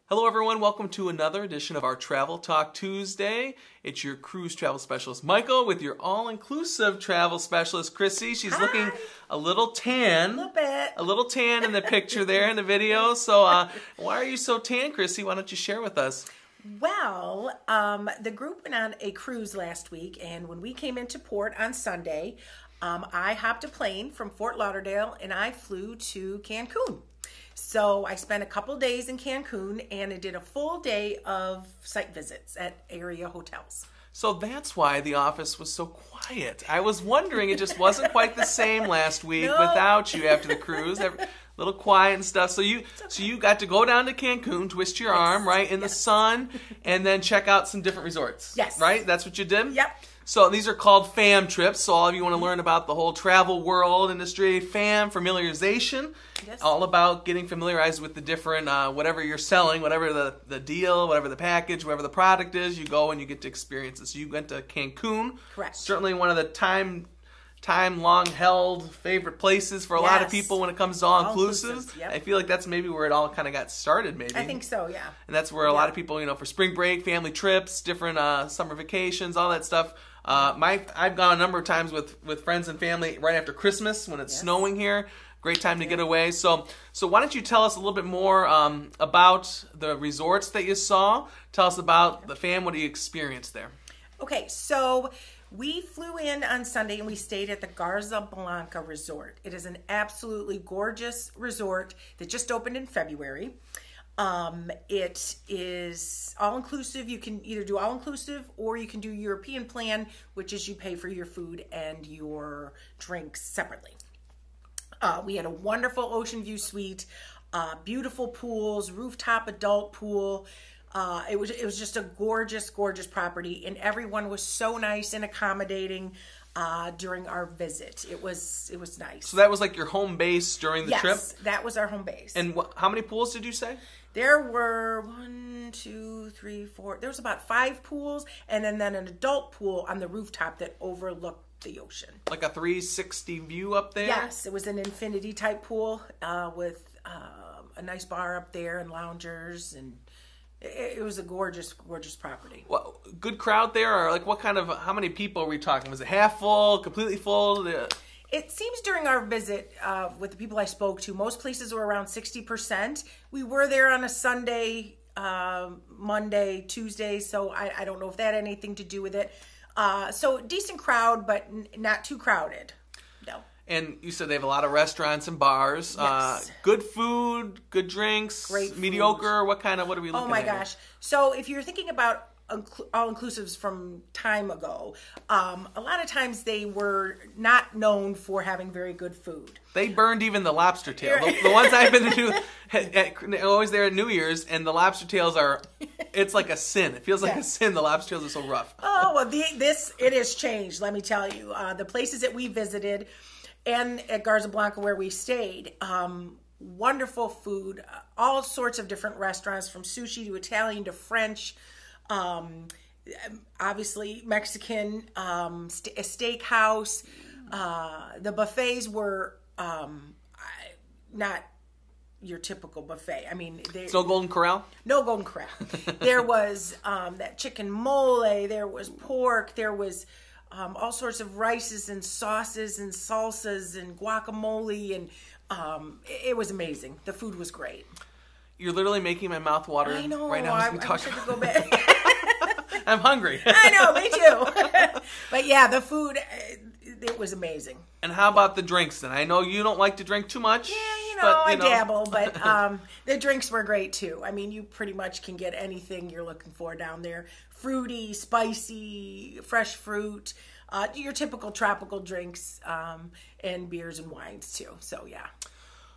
Hello everyone, welcome to another edition of our Travel Talk Tuesday. It's your cruise travel specialist Michael with your all-inclusive travel specialist Chrissy. She's looking a little tan. A little bit. A little tan in the picture there in the video. So why are you so tan, Chrissy? Why don't you share with us? Well, the group went on a cruise last week, and when we came into port on Sunday, I hopped a plane from Fort Lauderdale and I flew to Cancun. So I spent a couple days in Cancun and I did a full day of site visits at area hotels. So that's why the office was so quiet. I was wondering, it just wasn't quite the same last week without you after the cruise. A little quiet and stuff. So you got to go down to Cancun, twist your arm, right, in the sun, and then check out some different resorts. Yes. Right? That's what you did? Yep. So these are called FAM trips. So all of you want to learn about the whole travel world industry, FAM, familiarization. Yes. All about getting familiarized with the different, whatever you're selling, whatever the deal, whatever the package, whatever the product is, you go and you get to experience it. So you went to Cancun. Correct. Certainly one of the time long held favorite places for a lot of people when it comes to all-inclusives. Yep. I feel like that's maybe where it all kind of got started, maybe. I think so, yeah. And that's where a lot of people, for spring break, family trips, different summer vacations, all that stuff. I've gone a number of times with friends and family right after Christmas when it's snowing here. Great time to get away. So why don't you tell us a little bit more about the resorts that you saw? Tell us about the FAM, what you experienced there. Okay, so we flew in on Sunday and we stayed at the Garza Blanca resort. It is an absolutely gorgeous resort that just opened in February. It is all-inclusive. You can either do all-inclusive or you can do European plan, which is you pay for your food and your drinks separately. We had a wonderful ocean view suite, beautiful pools, rooftop adult pool. It was just a gorgeous, gorgeous property, and everyone was so nice and accommodating during our visit. It was nice. So that was like your home base during the trip? Yes, that was our home base. And how many pools did you say? There were 1, 2, 3, 4. There was about 5 pools, and then an adult pool on the rooftop that overlooked the ocean. Like a 360 view up there? Yes, it was an infinity type pool with a nice bar up there and loungers, and it was a gorgeous, gorgeous property. Well, good crowd there, or like how many people are we talking? Was it half full, completely full? It seems during our visit with the people I spoke to, most places were around 60%. We were there on a Sunday, Monday, Tuesday, so I don't know if that had anything to do with it. So decent crowd, but not too crowded. No. And you said they have a lot of restaurants and bars. Yes. Good food, good drinks, great food. Mediocre. What are we looking at? Oh my gosh. So if you're thinking about all-inclusives from time ago, a lot of times they were not known for having very good food. They burned even the lobster tail. The ones I've been to, always there at New Year's, and the lobster tails it's like a sin. It feels like a sin. The lobster tails are so rough. Oh, well, it has changed, let me tell you. The places that we visited and at Garza Blanca where we stayed, wonderful food, all sorts of different restaurants, from sushi to Italian to French, obviously Mexican, a steakhouse. The buffets were not your typical buffet. I mean, no Golden Corral? No Golden Corral. There was that chicken mole, there was pork, there was all sorts of rices and sauces and salsas and guacamole, and it was amazing. The food was great. You're literally making my mouth water right now as we talk. I wish I could go back. I'm hungry. I know, me too. But yeah, the food, it was amazing. And how about the drinks then? I know you don't like to drink too much. Yeah, I dabble, but the drinks were great too. I mean, you pretty much can get anything you're looking for down there. Fruity, spicy, fresh fruit, your typical tropical drinks, and beers and wines too. So yeah.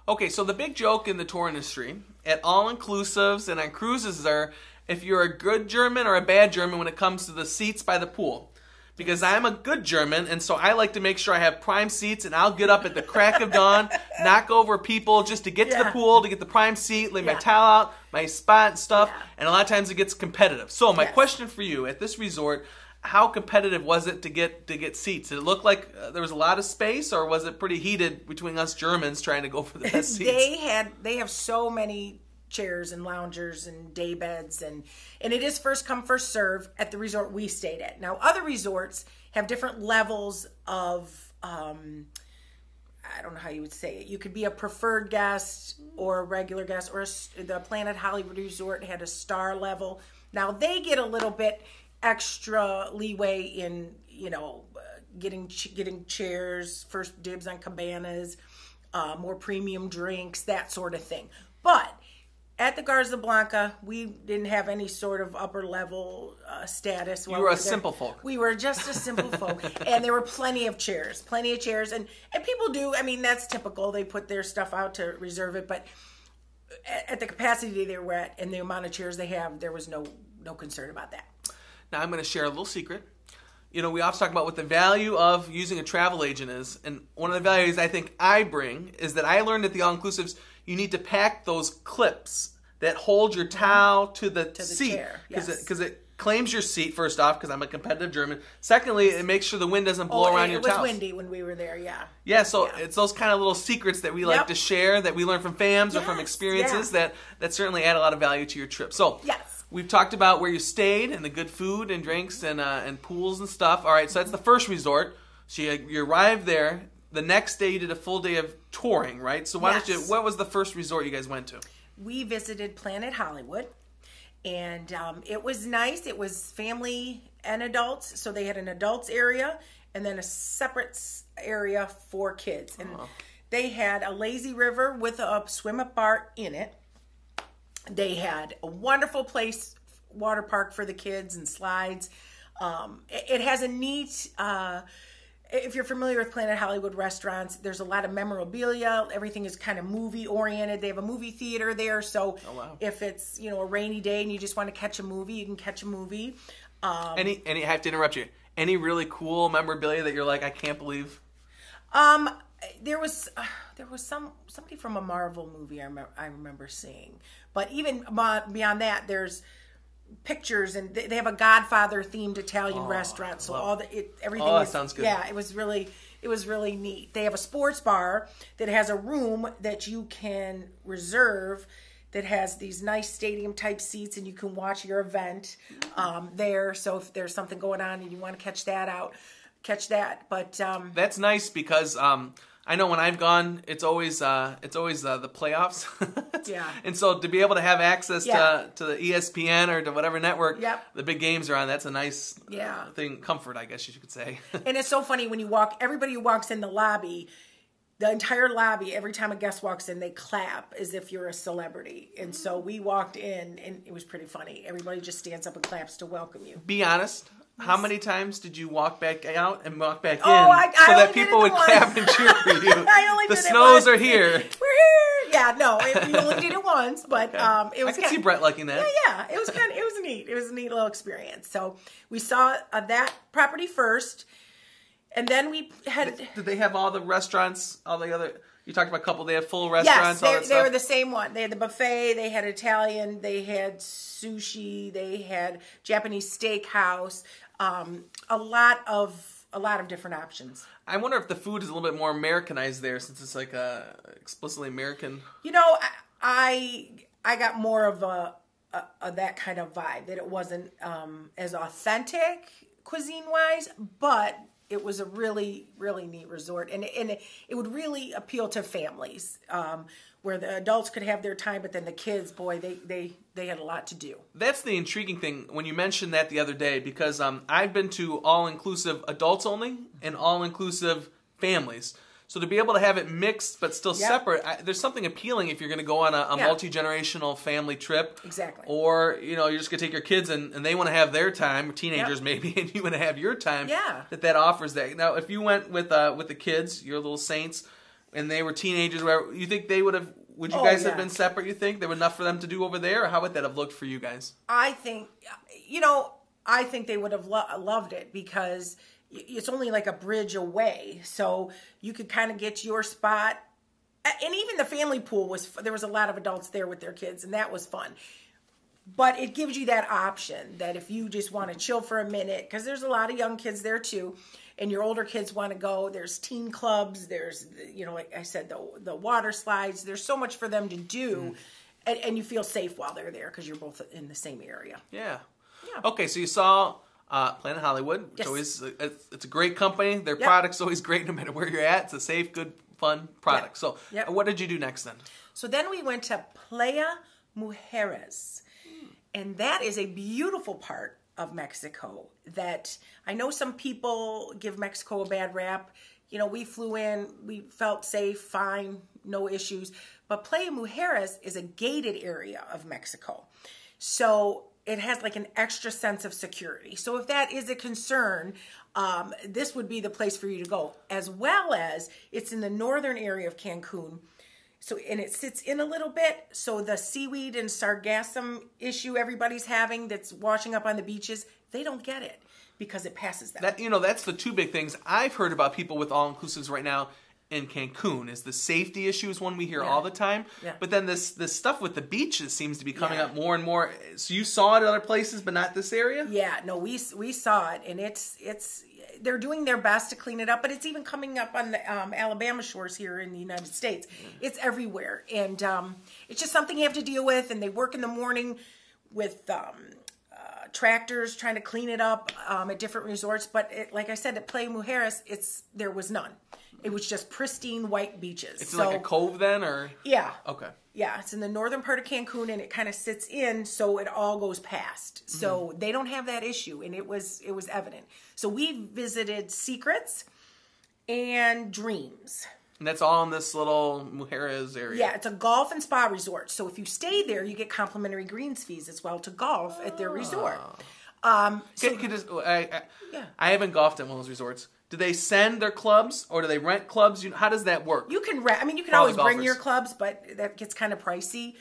Okay, so the big joke in the tour industry at all-inclusives and on cruises are if you're a good German or a bad German when it comes to the seats by the pool. Because I'm a good German, and so I like to make sure I have prime seats, and I'll get up at the crack of dawn, knock over people just to get to the pool, to get the prime seat, lay my towel out, my spot and stuff, and a lot of times it gets competitive. So my question for you, at this resort, how competitive was it to get seats? Did it look like there was a lot of space, or was it pretty heated between us Germans trying to go for the best seats? They have so many chairs and loungers and day beds, and it is first come first serve at the resort we stayed at. Now other resorts have different levels of I don't know how you would say it. You could be a preferred guest or a regular guest, or the Planet Hollywood Resort had a star level. Now they get a little bit extra leeway in, you know, getting chairs, first dibs on cabanas, more premium drinks, that sort of thing. But at the Garza Blanca, we didn't have any sort of upper level status. You were a simple folk. We were just a simple folk. And there were plenty of chairs. And people do, I mean, that's typical. They put their stuff out to reserve it. But at the capacity they were at and the amount of chairs they have, there was no concern about that. Now I'm going to share a little secret. You know, we often talk about what the value of using a travel agent is. And one of the values I think I bring is that I learned at the all-inclusives, you need to pack those clips that hold your towel to the seat. Because it claims your seat, first off, because I'm a competitive German. Secondly, it makes sure the wind doesn't blow around your towels. It was windy when we were there, yeah. Yeah, so it's those kind of little secrets that we like to share, that we learn from fams or from experiences that certainly add a lot of value to your trip. So we've talked about where you stayed and the good food and drinks and pools and stuff. All right, so that's the first resort. So you arrived there. The next day you did a full day of touring, right? So what was the first resort you guys went to? We visited Planet Hollywood, and it was nice. It was family and adults, so they had an adults area and then a separate area for kids. And they had a lazy river with a swim-up bar in it. They had a wonderful water park for the kids and slides. It has a neat... if you're familiar with Planet Hollywood restaurants, there's a lot of memorabilia. Everything is kind of movie oriented. They have a movie theater there. So if it's, you know, a rainy day and you just want to catch a movie, you can catch a movie. I have to interrupt you. Any really cool memorabilia that you're like, I can't believe? There was somebody from a Marvel movie I remember seeing. But even beyond that, there's pictures, and they have a Godfather themed Italian restaurant, so everything that sounds good. Yeah, it was really neat. They have a sports bar that has a room that you can reserve that has these nice stadium type seats, and you can watch your event there. So if there's something going on and you want to catch that. But that's nice because I know when I've gone, it's always the playoffs. Yeah. And so to be able to have access to the ESPN or to whatever network the big games are on, that's a nice thing, comfort, I guess you could say. And it's so funny when you everybody who walks in the lobby, the entire lobby, every time a guest walks in, they clap as if you're a celebrity. And so we walked in, and it was pretty funny. Everybody just stands up and claps to welcome you. Be honest. How many times did you walk back out and walk back in so that people would clap and cheer for you? I only the did snows it once. are here. We're here. Yeah, no, we only did it once, but it was. I could see Brett liking that. Yeah, it was neat. It was a neat little experience. So we saw that property first, and then we had. Did they have all the restaurants? All the other. You talked about a couple. They have full restaurants. Yes, they were the same one. They had the buffet. They had Italian. They had sushi. They had Japanese steakhouse. A lot of different options. I wonder if the food is a little bit more Americanized there, since it's like a explicitly American. You know, I got more of a that kind of vibe, that it wasn't as authentic cuisine wise, but it was a really, really neat resort, and it would really appeal to families, where the adults could have their time, but then the kids, boy, they had a lot to do. That's the intriguing thing when you mentioned that the other day, because I've been to all-inclusive adults only and all-inclusive families. So to be able to have it mixed but still separate, there's something appealing if you're going to go on a multi-generational family trip. Exactly. Or, you know, you're just going to take your kids and they want to have their time, teenagers maybe, and you want to have your time. Yeah. That offers that. Now, if you went with the kids, your little saints, and they were teenagers, whatever, you think they would have... Would you guys have been separate, you think? There was enough for them to do over there? Or how would that have looked for you guys? I think they would have loved it, because it's only like a bridge away. So you could kind of get your spot. And even the family pool there was a lot of adults there with their kids, and that was fun. But it gives you that option that if you just want to chill for a minute, because there's a lot of young kids there too, and your older kids want to go. There's teen clubs. There's, like I said, the water slides. There's so much for them to do. and you feel safe while they're there because you're both in the same area. Yeah. Yeah. Okay, so you saw Planet Hollywood. Which Yes. always, it's a great company. Their product's always great no matter where you're at. It's a safe, good, fun product. So what did you do next then? So then we went to Playa Mujeres. And that is a beautiful part of Mexico that I know some people give Mexico a bad rap. You know, we flew in, we felt safe, fine, no issues. But Playa Mujeres is a gated area of Mexico. So it has like an extra sense of security. So if that is a concern, this would be the place for you to go. As well as it's in the northern area of Cancun. So, and it sits in a little bit. So the seaweed and sargassum issue everybody's having that's washing up on the beaches, they don't get it because it passes them. That, you know, that's the two big things I've heard about people with all-inclusives right now in Cancun is the safety issue is one we hear all the time. Yeah. But then this stuff with the beaches seems to be coming up more and more. So you saw it at other places, but not this area? Yeah, no, we saw it, and it's they're doing their best to clean it up, but it's even coming up on the Alabama shores here in the United States. It's everywhere, and it's just something you have to deal with, and they work in the morning with tractors trying to clean it up at different resorts, but like I said, at Playa Mujeres, there was none. It was just pristine white beaches. It's like a cove then, or? Yeah. Okay. Yeah, it's in the northern part of Cancun, and it kind of sits in, so it all goes past. So they don't have that issue, and it was evident. So we visited Secrets and Dreams. And that's all in this little Mujeres area. Yeah, it's a golf and spa resort. So if you stay there, you get complimentary greens fees as well to golf at their resort. I haven't golfed at one of those resorts. Do they send their clubs or do they rent clubs? How does that work? You can rent. I mean, you can always bring your clubs, but that gets kind of pricey.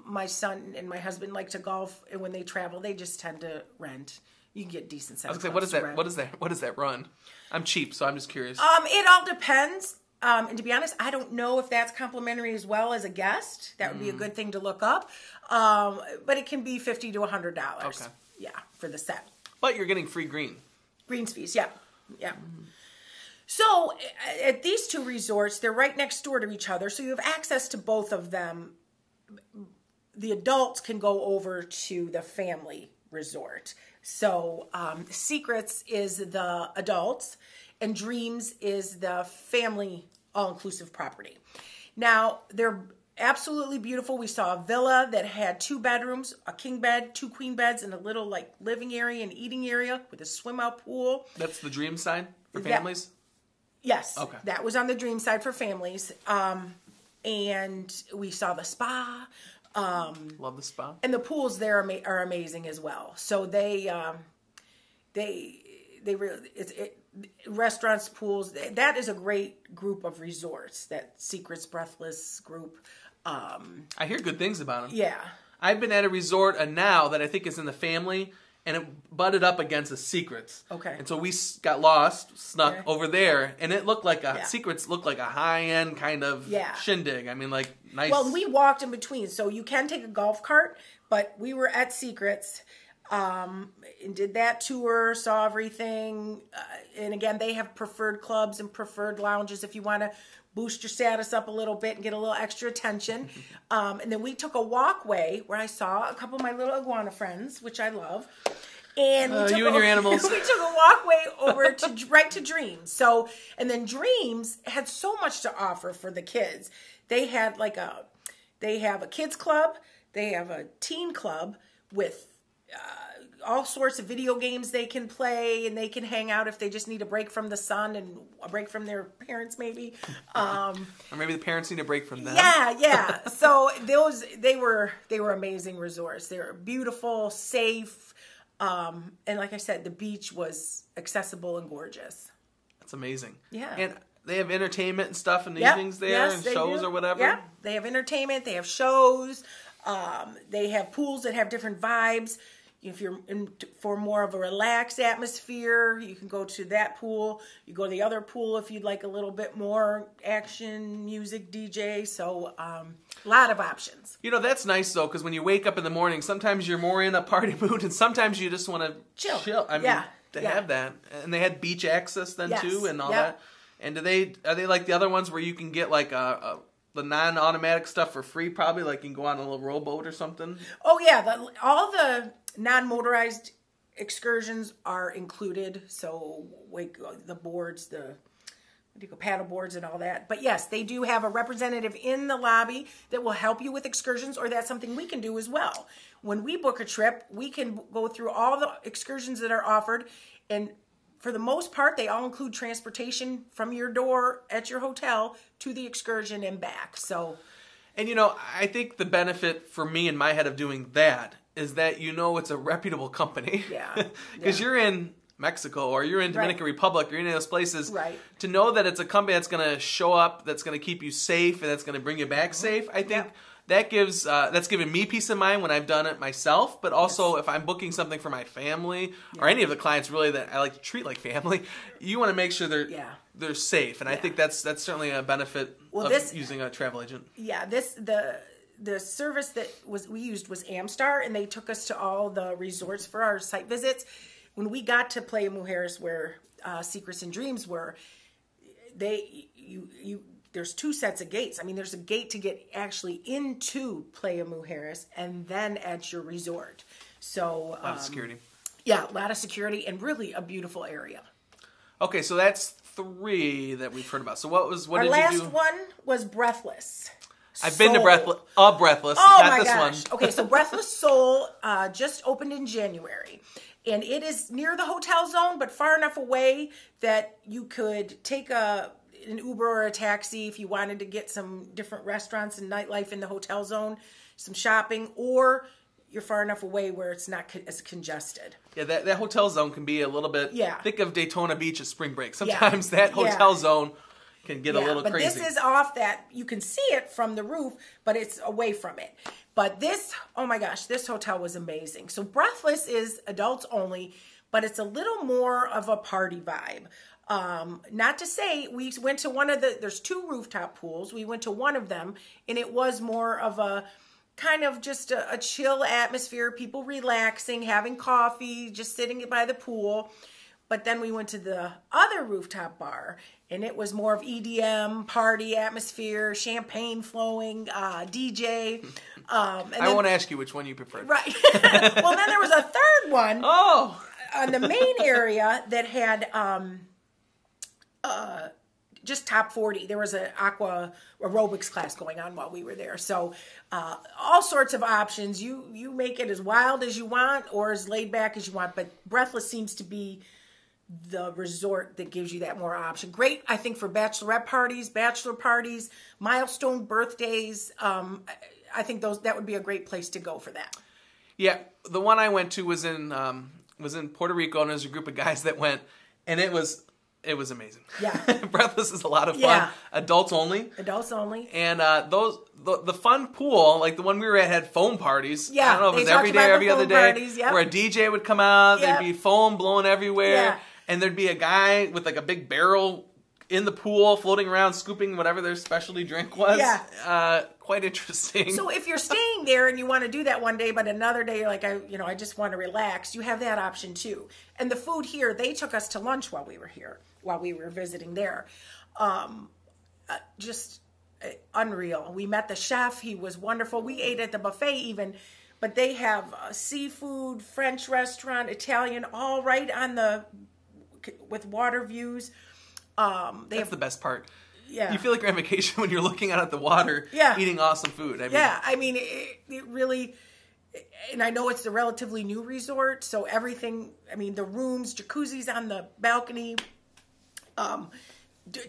My son and my husband like to golf, and when they travel, they just tend to rent. You can get decent size. What is that? What does that run? I'm cheap, so I'm just curious. It all depends. And to be honest, I don't know if that's complimentary as well as a guest. That would be a good thing to look up. But it can be $50 to $100. Okay. Yeah, for the set. But you're getting free greens fees. Yeah. Yeah. So at these two resorts, they're right next door to each other. So you have access to both of them. The adults can go over to the family resort. So Secrets is the adults and Dreams is the family all-inclusive property. Now, they're absolutely beautiful. We saw a villa that had 2 bedrooms, a king bed, 2 queen beds, and a little like living area and eating area with a swim out pool. That's the dream side for families? Yes. Okay. That was on the dream side for families. And we saw the spa. Love the spa. And the pools there are amazing as well. So they really, restaurants, pools, that is a great group of resorts, that Secrets Breathless group. I hear good things about them. Yeah. I've been at a resort now that I think is in the family, and it butted up against the Secrets. Okay. And so we got lost, snuck over there, and it looked like Secrets looked like a high-end kind of shindig. I mean, like, nice. Well, we walked in between, so you can take a golf cart, but we were at Secrets, and did that tour, saw everything. And again, they have preferred clubs and preferred lounges if you want to boost your status up a little bit and get a little extra attention. And then we took a walkway where I saw a couple of my little iguana friends, which I love. And we took you and your animals. We took a walkway over to right to Dreams. So, and then Dreams had so much to offer for the kids. They had they have a kids club, they have a teen club with all sorts of video games they can play, and they can hang out if they just need a break from the sun and a break from their parents, maybe. Or maybe the parents need a break from them. Yeah. So they were amazing resorts. They were beautiful, safe, and like I said, the beach was accessible and gorgeous. That's amazing. Yeah. And they have entertainment and stuff in the evenings there, and shows or whatever. Yeah, they have entertainment. They have shows. They have pools that have different vibes. If you're in for more of a relaxed atmosphere, you can go to that pool. You go to the other pool if you'd like a little bit more action, music, DJ. So a lot of options. You know, that's nice, though, because when you wake up in the morning, sometimes you're more in a party mood, and sometimes you just want to chill. I mean, to have that. And they had beach access then, too, and all that. And are they like the other ones where you can get like the non-automatic stuff for free, probably. Like you can go on a little rowboat or something. Oh yeah, all the non-motorized excursions are included. So the boards, the paddle boards and all that. But yes, they do have a representative in the lobby that will help you with excursions, or that's something we can do as well. When we book a trip, we can go through all the excursions that are offered, and for the most part, they all include transportation from your door at your hotel to the excursion and back. So, and I think the benefit for me in my head of doing that is that it's a reputable company. Yeah. Because you're in Mexico or you're in Dominican Republic or you're in those places. Right. To know that it's a company that's going to show up, that's going to keep you safe, and that's going to bring you back safe, I think that gives that's given me peace of mind when I've done it myself. But also, if I'm booking something for my family or any of the clients really that I like to treat like family, you want to make sure they're safe, and I think that's certainly a benefit of using a travel agent. Yeah, the service that we used was Amstar, and they took us to all the resorts for our site visits. When we got to Playa Mujeres, where Secrets and Dreams were, there's two sets of gates. I mean, there's a gate to get actually into Playa Mujeres, and then at your resort. So a lot of security. Yeah, a lot of security, and really a beautiful area. Okay, so that's 3 that we've heard about. So what did you do? Our last one was Breathless. I've been to Breathless. Oh not my this gosh. one. Okay, so Breathless Soul just opened in January. And it is near the hotel zone, but far enough away that you could take an Uber or a taxi if you wanted to get some different restaurants and nightlife in the hotel zone, some shopping, or you're far enough away where it's not as congested. Yeah, that hotel zone can be a little bit... Think of Daytona Beach as spring break. Sometimes that hotel zone can get a little crazy. But this is off that. You can see it from the roof, but it's away from it. But this, oh my gosh, this hotel was amazing. So Breathless is adults only, but it's a little more of a party vibe. Not to say, we went to there's 2 rooftop pools. We went to one of them, and it was more of a kind of just a chill atmosphere, people relaxing, having coffee, just sitting by the pool. But then we went to the other rooftop bar, and it was more of EDM, party atmosphere, champagne flowing, DJ. I won't ask you which one you preferred. Right. Well, then there was a third one on the main area that had just top 40. There was an aqua aerobics class going on while we were there. So all sorts of options. You make it as wild as you want or as laid back as you want, but Breathless seems to be the resort that gives you that more option. Great, I think, for bachelorette parties, bachelor parties, milestone birthdays. I think that would be a great place to go for that. Yeah, the one I went to was in Puerto Rico, and there's a group of guys that went, and it was amazing. Yeah, Breathless is a lot of fun. Yeah. Adults only. Adults only. And the fun pool, like the one we were at, had foam parties. Yeah, I don't know if it was every day, every other day, parties, yep. where a DJ would come out. There'd be foam blowing everywhere, and there'd be a guy with like a big barrel in the pool, floating around, scooping whatever their specialty drink was. Yeah. Quite interesting. So if you're staying there and you want to do that one day, but another day you're like, I just want to relax, you have that option too. And the food here, they took us to lunch while we were here, while we were visiting there. Just unreal. We met the chef. He was wonderful. We ate at the buffet even, but they have seafood, French restaurant, Italian, all right with water views. That's the best part. Yeah. You feel like you're on vacation when you're looking out at the water, eating awesome food. I mean, it really, and I know it's a relatively new resort, so everything, I mean, the rooms, jacuzzis on the balcony,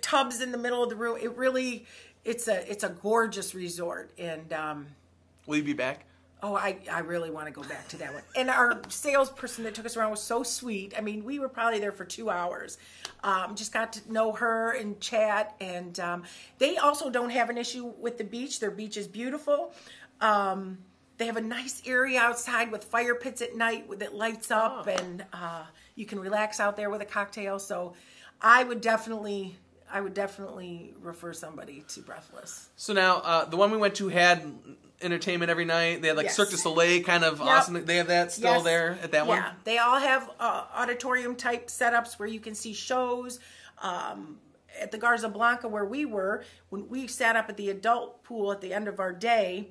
tubs in the middle of the room, it's a gorgeous resort. And will you be back? Oh, I really want to go back to that one. And our salesperson that took us around was so sweet. I mean, we were probably there for 2 hours. Just got to know her and chat. And they also don't have an issue with the beach. Their beach is beautiful. They have a nice area outside with fire pits at night that lights up. Oh. And you can relax out there with a cocktail. So I would definitely refer somebody to Breathless. So now, the one we went to had entertainment every night. They had like Cirque du Soleil kind of awesome. They have that still there at that one? Yeah, they all have auditorium type setups where you can see shows. at the Garza Blanca where we were, when we sat up at the adult pool at the end of our day,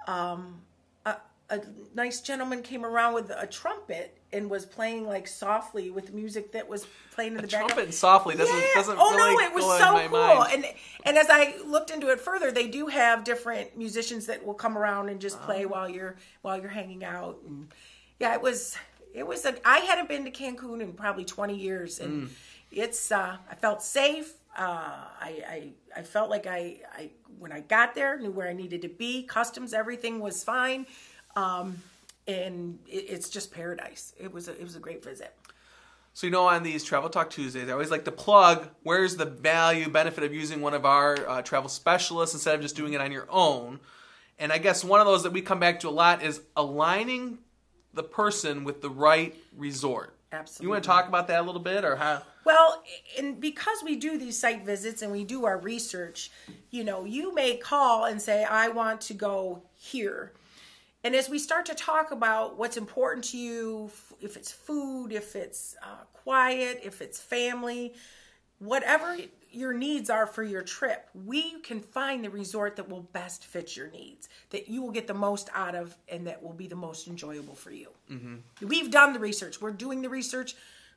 a nice gentleman came around with a trumpet and was playing like softly with music that was playing in the background. Trumpet and softly doesn't really it was go so in my cool. mind. And as I looked into it further, they do have different musicians that will come around and just play while you're hanging out. And yeah, it was I hadn't been to Cancun in probably 20 years, and it's I felt safe. I felt like I when I got there, knew where I needed to be. Customs, everything was fine. And it's just paradise. It was a great visit. So, on these Travel Talk Tuesdays, I always like to plug where's the value, benefit of using one of our travel specialists instead of just doing it on your own. And I guess one of those that we come back to a lot is aligning the person with the right resort. Absolutely. You want to talk about that a little bit, or how? Well, and because we do these site visits and we do our research, you may call and say, I want to go here. And as we start to talk about what's important to you, if it's food, if it's quiet, if it's family, whatever your needs are for your trip, we can find the resort that will best fit your needs, that you will get the most out of, and that will be the most enjoyable for you. Mm-hmm. We've done the research. We're doing the research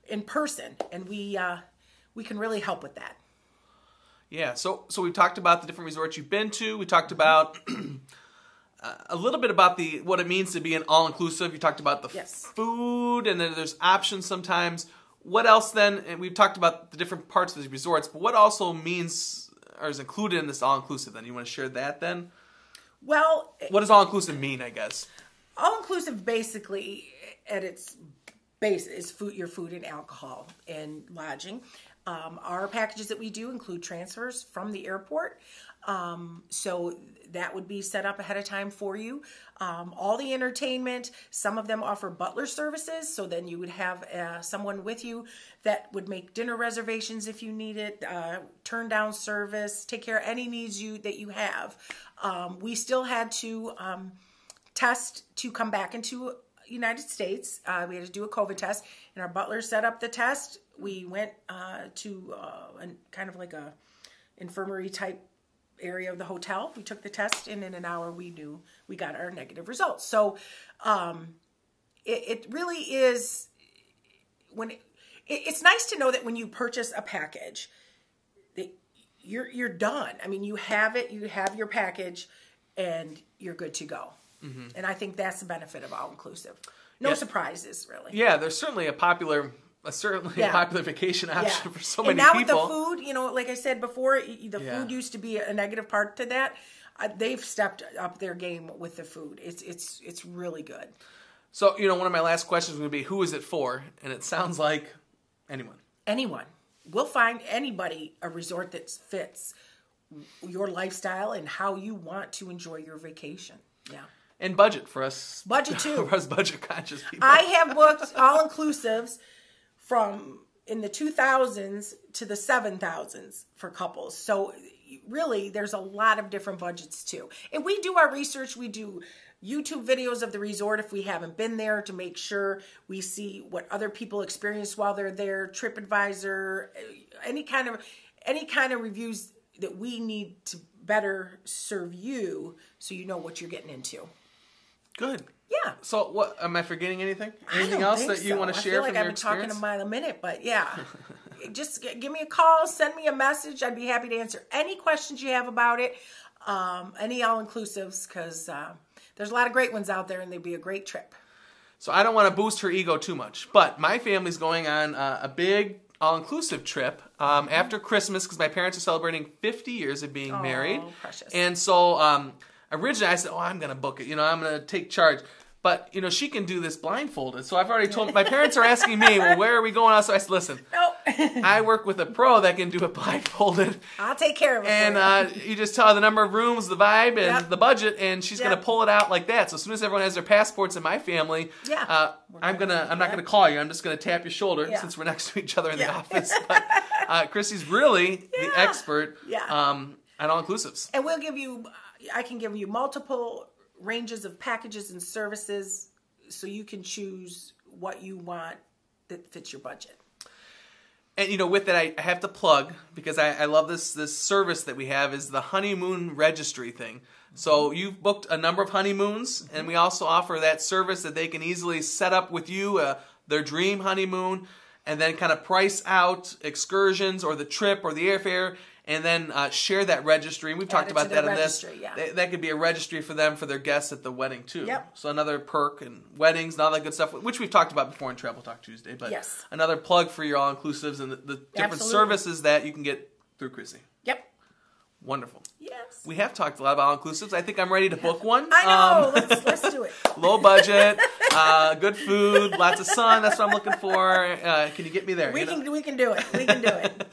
in person, and we can really help with that. Yeah, so we've talked about the different resorts you've been to. We talked about a little bit about what it means to be an all-inclusive. You talked about the food, and then there's options sometimes. What else then? And we've talked about the different parts of these resorts, but what also means or is included in this all-inclusive then? You want to share that then? Well, what does all-inclusive mean, I guess? All-inclusive basically at its base is your food and alcohol and lodging. Our packages that we do include transfers from the airport. So that would be set up ahead of time for you. All the entertainment, some of them offer butler services. So then you would have someone with you that would make dinner reservations if you need it, turn down service, take care of any needs that you have. We still had to test to come back into United States. We had to do a COVID test, and our butler set up the test. We went to kind of like a infirmary type area of the hotel. We took the test, and in an hour we knew we got our negative results. So it really is it's nice to know that when you purchase a package that you're done. I mean, you have it, you have your package, and you're good to go. Mm-hmm. And I think that's the benefit of all-inclusive. No surprises, really. Yeah, there's certainly a popular vacation option for so many people. And people. now with the food, like I said before, the food used to be a negative part to that. They've stepped up their game with the food. It's really good. So, one of my last questions would be, who is it for? And it sounds like anyone. Anyone. We'll find anybody a resort that fits your lifestyle and how you want to enjoy your vacation. Yeah. And budget for us. Budget too. For us budget conscious people. I have booked all-inclusives from in the 2000s to the 7000s for couples. So really, there's a lot of different budgets too. And we do our research. We do YouTube videos of the resort if we haven't been there to make sure we see what other people experience while they're there. TripAdvisor, any kind of reviews that we need to better serve you, so you know what you're getting into. Good. Yeah. So, what am I forgetting? Anything else that you want to share from your experience? I feel like I've been talking a mile a minute, but yeah. Just give me a call, send me a message. I'd be happy to answer any questions you have about it. Any all-inclusives, because there's a lot of great ones out there, and they'd be a great trip. So I don't want to boost her ego too much, but my family's going on a big all-inclusive trip after Christmas because my parents are celebrating 50 years of being married. Precious. And so originally I said, I'm going to book it. I'm going to take charge. But, she can do this blindfolded. So I've already told, my parents are asking me, well, where are we going out? So I said, listen, I work with a pro that can do it blindfolded. I'll take care of it. And you just tell her the number of rooms, the vibe, and the budget, and she's going to pull it out like that. So as soon as everyone has their passports in my family, I'm not going to call you. I'm just going to tap your shoulder since we're next to each other in the office. But Chrissy's really the expert on all-inclusives. And I can give you multiple ranges of packages and services so you can choose what you want that fits your budget. And, you know, with that, I have to plug, because I love this service that we have, is the Honeymoon Registry thing. So you've booked a number of honeymoons, and we also offer that service that they can easily set up with you their dream honeymoon, and then kind of price out excursions or the trip or the airfare, and then share that registry. And we've talked about that in this. Yeah. That could be a registry for them, for their guests at the wedding, too. Yep. So another perk, and weddings and all that good stuff, which we've talked about before in Travel Talk Tuesday. But yes. Another plug for your all-inclusives and the different services that you can get through Chrissy. Yep. Wonderful. Yes. We have talked a lot about all-inclusives. I think I'm ready to book one. I know. Let's do it. Low budget, good food, lots of sun. That's what I'm looking for. Can you get me there? We can do it. We can do it.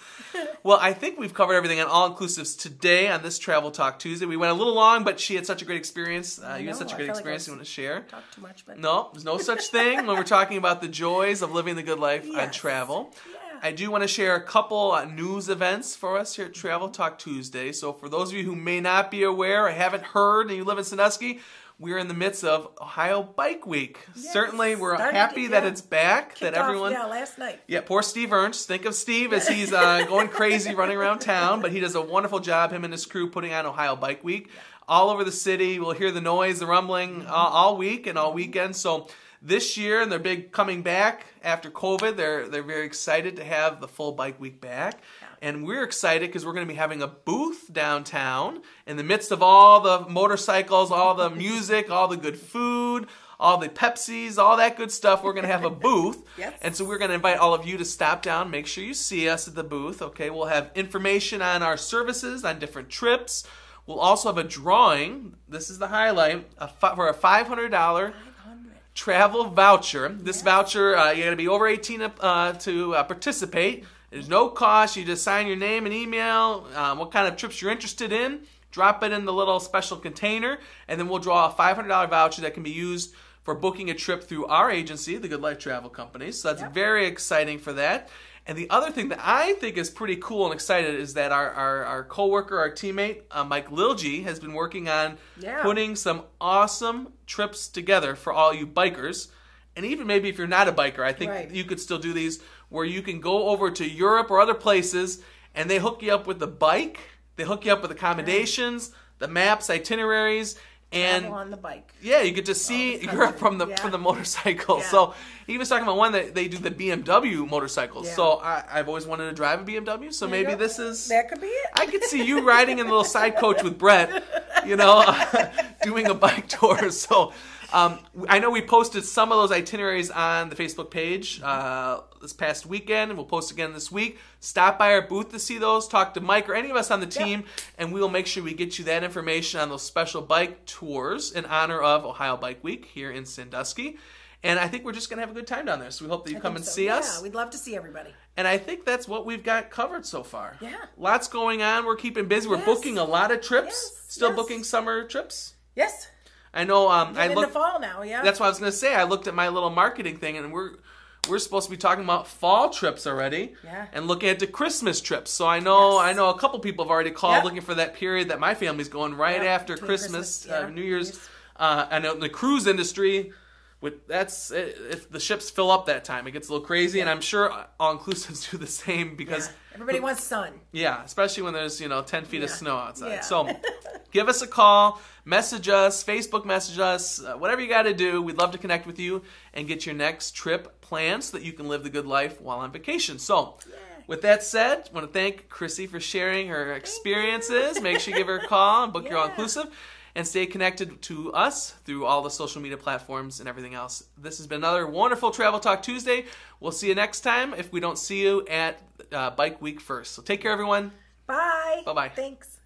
Well, I think we've covered everything on all-inclusives today on this Travel Talk Tuesday. We went a little long, but she had such a great experience. You had such a great experience you want to share. Talk too much, but no, there's no such thing when we're talking about the joys of living the good life on travel. Yeah. I do want to share a couple news events for us here at Travel Talk Tuesday. So for those of you who may not be aware or haven't heard and you live in Sandusky, we're in the midst of Ohio Bike Week. Yes. Certainly, we're happy that it's back. Kicked that everyone, off, last night. Yeah, poor Steve Ernst. Think of Steve as he's going crazy running around town, but he does a wonderful job, him and his crew, putting on Ohio Bike Week. All over the city, we'll hear the noise, the rumbling all week and all weekend. So this year, and they're big coming back after COVID, they're very excited to have the full Bike Week back. Yeah. And we're excited because we're going to be having a booth downtown in the midst of all the motorcycles, all the music, all the good food, all the Pepsis, all that good stuff. We're going to have a booth. Yes. And so we're going to invite all of you to stop down. Make sure you see us at the booth. Okay, we'll have information on our services, on different trips. We'll also have a drawing. This is the highlight for a $500 travel voucher. This voucher, you got to be over 18 to participate. There's no cost. You just sign your name and email, what kind of trips you're interested in, drop it in the little special container, and then we'll draw a $500 voucher that can be used for booking a trip through our agency, the Good Life Travel Company. So that's very exciting for that. And the other thing that I think is pretty cool and excited is that our coworker, our teammate, Mike Lilgy, has been working on putting some awesome trips together for all you bikers. And even maybe if you're not a biker, I think you could still do these where you can go over to Europe or other places and they hook you up with the bike, they hook you up with accommodations, the maps, itineraries, and travel on the bike. Yeah, you get to see Europe from the motorcycle. Yeah. So he was talking about one that they do the BMW motorcycles. Yeah. So I've always wanted to drive a BMW. So maybe this is that could be it. I could see you riding in a little side coach with Brett, doing a bike tour. So I know we posted some of those itineraries on the Facebook page this past weekend, and we'll post again this week. Stop by our booth to see those, talk to Mike or any of us on the team, and we will make sure we get you that information on those special bike tours in honor of Ohio Bike Week here in Sandusky. And I think we're just going to have a good time down there, so we hope that you come and see us. Yeah, we'd love to see everybody. And I think that's what we've got covered so far. Yeah. Lots going on. We're keeping busy. We're booking a lot of trips. Still booking summer trips? Yes. I know. I looked in the fall now. Yeah. That's what I was going to say. I looked at my little marketing thing, and we're supposed to be talking about fall trips already. Yeah. And looking at the Christmas trips. So I know a couple people have already called looking for that period that my family's going right after Christmas, New Year's. I know in the cruise industry, if the ships fill up that time, it gets a little crazy, and I'm sure all-inclusives do the same because everybody wants sun. Yeah, especially when there's 10 feet of snow outside. Yeah. So give us a call, message us, Facebook message us, whatever you got to do. We'd love to connect with you and get your next trip planned so that you can live the good life while on vacation. So with that said, I want to thank Chrissy for sharing her experiences. Make sure you give her a call and book your all-inclusive. And stay connected to us through all the social media platforms and everything else. This has been another wonderful Travel Talk Tuesday. We'll see you next time if we don't see you at Bike Week first. So take care, everyone. Bye. Bye-bye. Thanks.